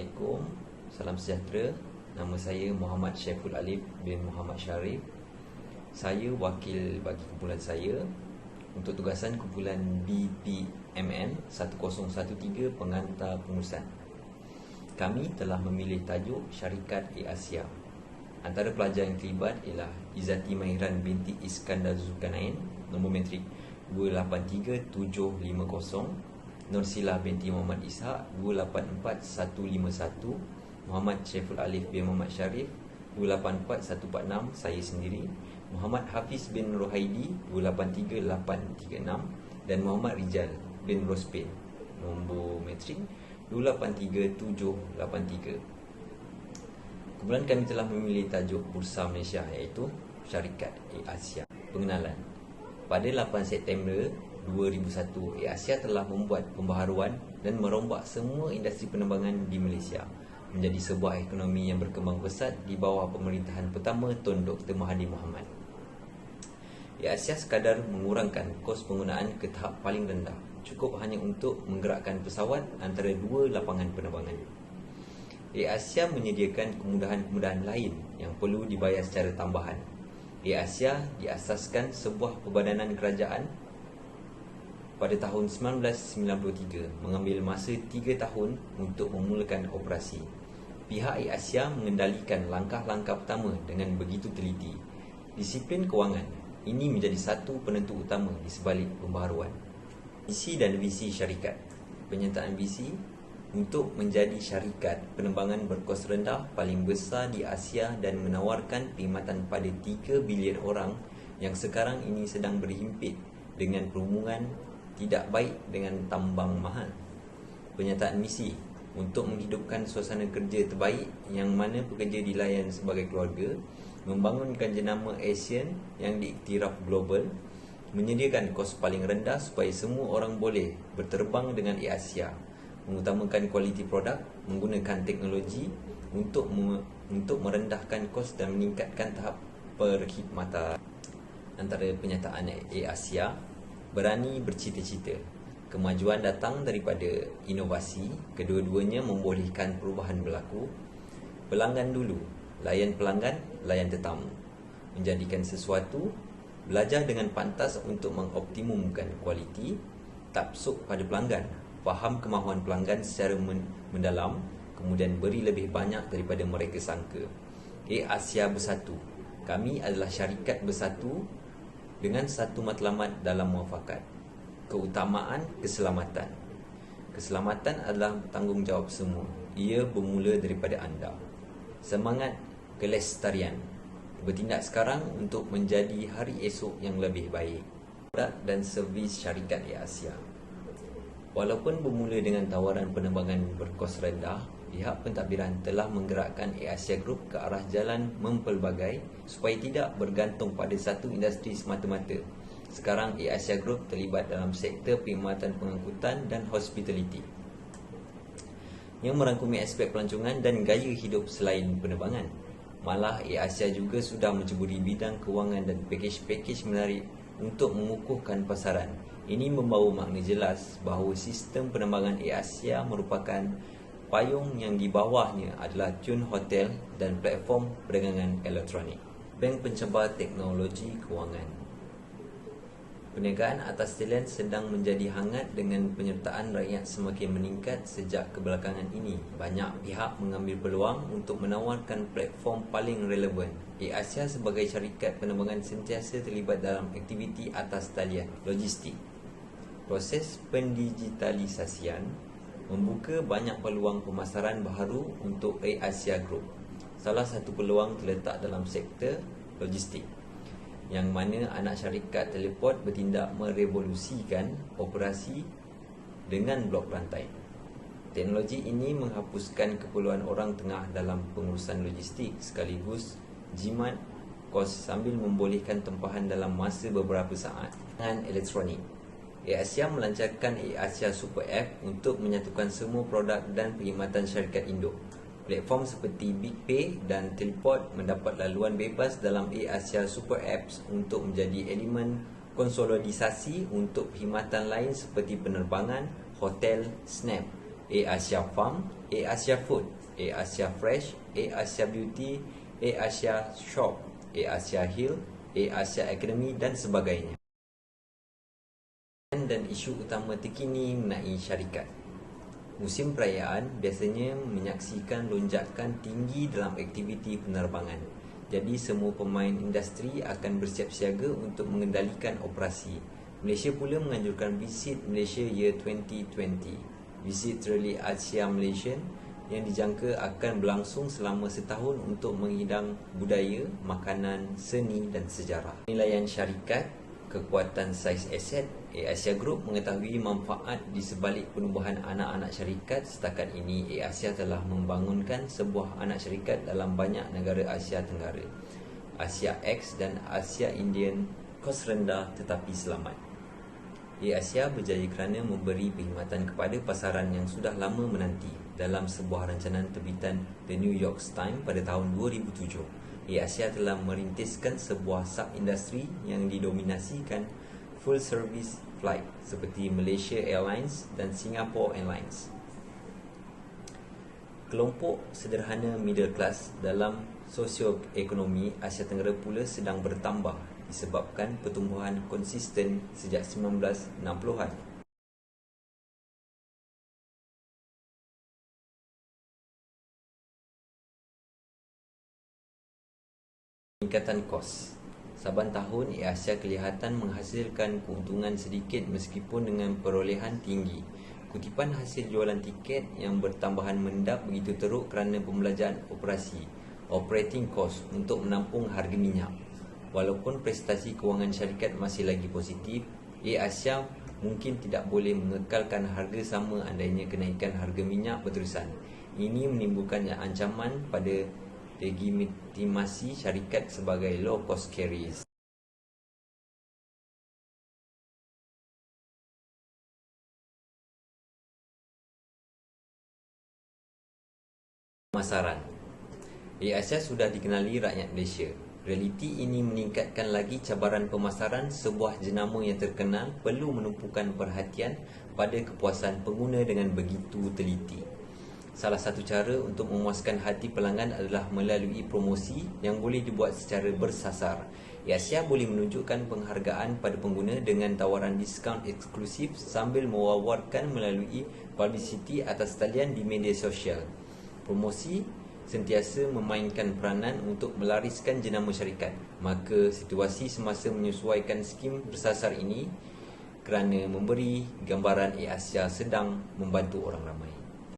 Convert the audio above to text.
Assalamualaikum, salam sejahtera. Nama saya Muhammad Syaiful Alif bin Muhammad Sharif. Saya wakil bagi kumpulan saya untuk tugasan kumpulan BPMN 1013 Pengantar Pengurusan. Kami telah memilih tajuk Syarikat Air-Asia. Antara pelajar yang terlibat ialah Izzati Mahiran binti Iskandar Zulkarnain, nombor matrik 283750, Nursilah binti Muhammad Ishaq 284151, Muhammad Syaiful Alif bin Muhammad Sharif 284146, saya sendiri, Muhammad Hafiz bin Rohaidi 283836 dan Muhammad Rijal bin Rospin, nombor matrik 283783. Kumpulan kami telah memilih tajuk Bursa Malaysia iaitu Syarikat Air-Asia. Pengenalan. Pada 8 September 2001, Air-Asia telah membuat pembaharuan dan merombak semua industri penerbangan di Malaysia menjadi sebuah ekonomi yang berkembang pesat di bawah pemerintahan pertama Tun Dr. Mahathir Mohamad. Air-Asia sekadar mengurangkan kos penggunaan ke tahap paling rendah, cukup hanya untuk menggerakkan pesawat antara dua lapangan penerbangan. Air-Asia menyediakan kemudahan-kemudahan lain yang perlu dibayar secara tambahan. Air-Asia diasaskan sebuah perbadanan kerajaan pada tahun 1993, mengambil masa 3 tahun untuk memulakan operasi. Pihak Air-Asia mengendalikan langkah-langkah pertama dengan begitu teliti. Disiplin kewangan ini menjadi satu penentu utama di sebalik pembaharuan. Visi dan visi syarikat. Penyertaan visi untuk menjadi syarikat penerbangan berkos rendah paling besar di Asia dan menawarkan perkhidmatan pada 3 bilion orang yang sekarang ini sedang berhimpit dengan perhubungan tidak baik dengan tambang mahal. Penyataan misi untuk menghidupkan suasana kerja terbaik yang mana pekerja dilayan sebagai keluarga, membangunkan jenama ASEAN yang diiktiraf global, menyediakan kos paling rendah supaya semua orang boleh berterbang dengan Air-Asia, mengutamakan kualiti produk, menggunakan teknologi untuk merendahkan kos dan meningkatkan tahap perkhidmatan. Antara penyataan Air-Asia, berani bercita-cita. Kemajuan datang daripada inovasi, kedua-duanya membolehkan perubahan berlaku. Pelanggan dulu, layan pelanggan, layan tetamu. Menjadikan sesuatu, belajar dengan pantas untuk mengoptimumkan kualiti, taksub pada pelanggan, faham kemahuan pelanggan secara mendalam, kemudian beri lebih banyak daripada mereka sangka. Air-Asia bersatu. Kami adalah syarikat bersatu dengan satu matlamat dalam muafakat. Keutamaan keselamatan. Keselamatan adalah tanggungjawab semua. Ia bermula daripada anda. Semangat kelestarian. Bertindak sekarang untuk menjadi hari esok yang lebih baik. Produk dan servis syarikat Air-Asia. Walaupun bermula dengan tawaran penerbangan berkos rendah, pihak pentadbiran telah menggerakkan Air-Asia Group ke arah jalan mempelbagai supaya tidak bergantung pada satu industri semata-mata. Sekarang Air-Asia Group terlibat dalam sektor perkhidmatan pengangkutan dan hospitality yang merangkumi aspek pelancongan dan gaya hidup selain penerbangan. Malah Air-Asia juga sudah menceburi bidang kewangan dan pakej-pakej menarik untuk mengukuhkan pasaran. Ini membawa makna jelas bahawa sistem penerbangan Air-Asia merupakan payung yang di bawahnya adalah Tun Hotel dan platform perdagangan elektronik. Bank Pencabar Teknologi Kewangan. Perniagaan atas talian sedang menjadi hangat dengan penyertaan rakyat semakin meningkat sejak kebelakangan ini. Banyak pihak mengambil peluang untuk menawarkan platform paling relevan. Air-Asia sebagai syarikat penerbangan sentiasa terlibat dalam aktiviti atas talian logistik. Proses pendigitalisasian membuka banyak peluang pemasaran baharu untuk Air-Asia Group. Salah satu peluang terletak dalam sektor logistik, yang mana anak syarikat teleport bertindak merevolusikan operasi dengan blok rantai. Teknologi ini menghapuskan keperluan orang tengah dalam pengurusan logistik sekaligus jimat kos sambil membolehkan tempahan dalam masa beberapa saat. Dengan elektronik, Air-Asia melancarkan Air-Asia Super App untuk menyatukan semua produk dan perkhidmatan syarikat induk. Platform seperti BigPay dan Teleport mendapat laluan bebas dalam Air-Asia Super Apps untuk menjadi elemen konsolidasi untuk perkhidmatan lain seperti penerbangan, hotel, Snap. Asia Farm, Asia Food, Asia Fresh, Asia Beauty, Asia Shop, Asia Hill, Asia Academy dan sebagainya. Dan isu utama terkini mengenai syarikat. Musim perayaan biasanya menyaksikan lonjakan tinggi dalam aktiviti penerbangan. Jadi semua pemain industri akan bersiap siaga untuk mengendalikan operasi. Malaysia pula menganjurkan visit Malaysia Year 2020. Visit Rally Asia Malaysian yang dijangka akan berlangsung selama setahun untuk menghidang budaya, makanan, seni dan sejarah. Penilaian syarikat, kekuatan saiz aset, Asia Group mengetahui manfaat di sebalik penubuhan anak-anak syarikat. Setakat ini, Asia telah membangunkan sebuah anak syarikat dalam banyak negara Asia Tenggara. Asia X dan Asia Indian kos rendah tetapi selamat. Asia berjaya kerana memberi perkhidmatan kepada pasaran yang sudah lama menanti. Dalam sebuah rancangan terbitan The New York Times pada tahun 2007, Asia telah merintiskan sebuah sub-industri yang didominasikan full service flight seperti Malaysia Airlines dan Singapore Airlines. Kelompok sederhana middle class dalam sosioekonomi Asia Tenggara pula sedang bertambah disebabkan pertumbuhan konsisten sejak 1960-an. Peningkatan kos. Saban tahun Asia kelihatan menghasilkan keuntungan sedikit meskipun dengan perolehan tinggi. Kutipan hasil jualan tiket yang bertambahan mendap begitu teruk kerana pembelajaran operasi operating cost untuk menampung harga minyak. Walaupun prestasi kewangan syarikat masih lagi positif, Asia mungkin tidak boleh mengekalkan harga sama andainya kenaikan harga minyak berterusan. Ini menimbulkan ancaman pada legitimasi syarikat sebagai low cost carriers. Pemasaran. Asia sudah dikenali rakyat Malaysia. Realiti ini meningkatkan lagi cabaran pemasaran. Sebuah jenama yang terkenal perlu menumpukan perhatian pada kepuasan pengguna dengan begitu teliti. Salah satu cara untuk memuaskan hati pelanggan adalah melalui promosi yang boleh dibuat secara bersasar. Asia boleh menunjukkan penghargaan pada pengguna dengan tawaran diskaun eksklusif sambil mewawarkan melalui publicity atas talian di media sosial. Promosi sentiasa memainkan peranan untuk melariskan jenama syarikat. Maka situasi semasa menyesuaikan skim bersasar ini kerana memberi gambaran Asia sedang membantu orang ramai.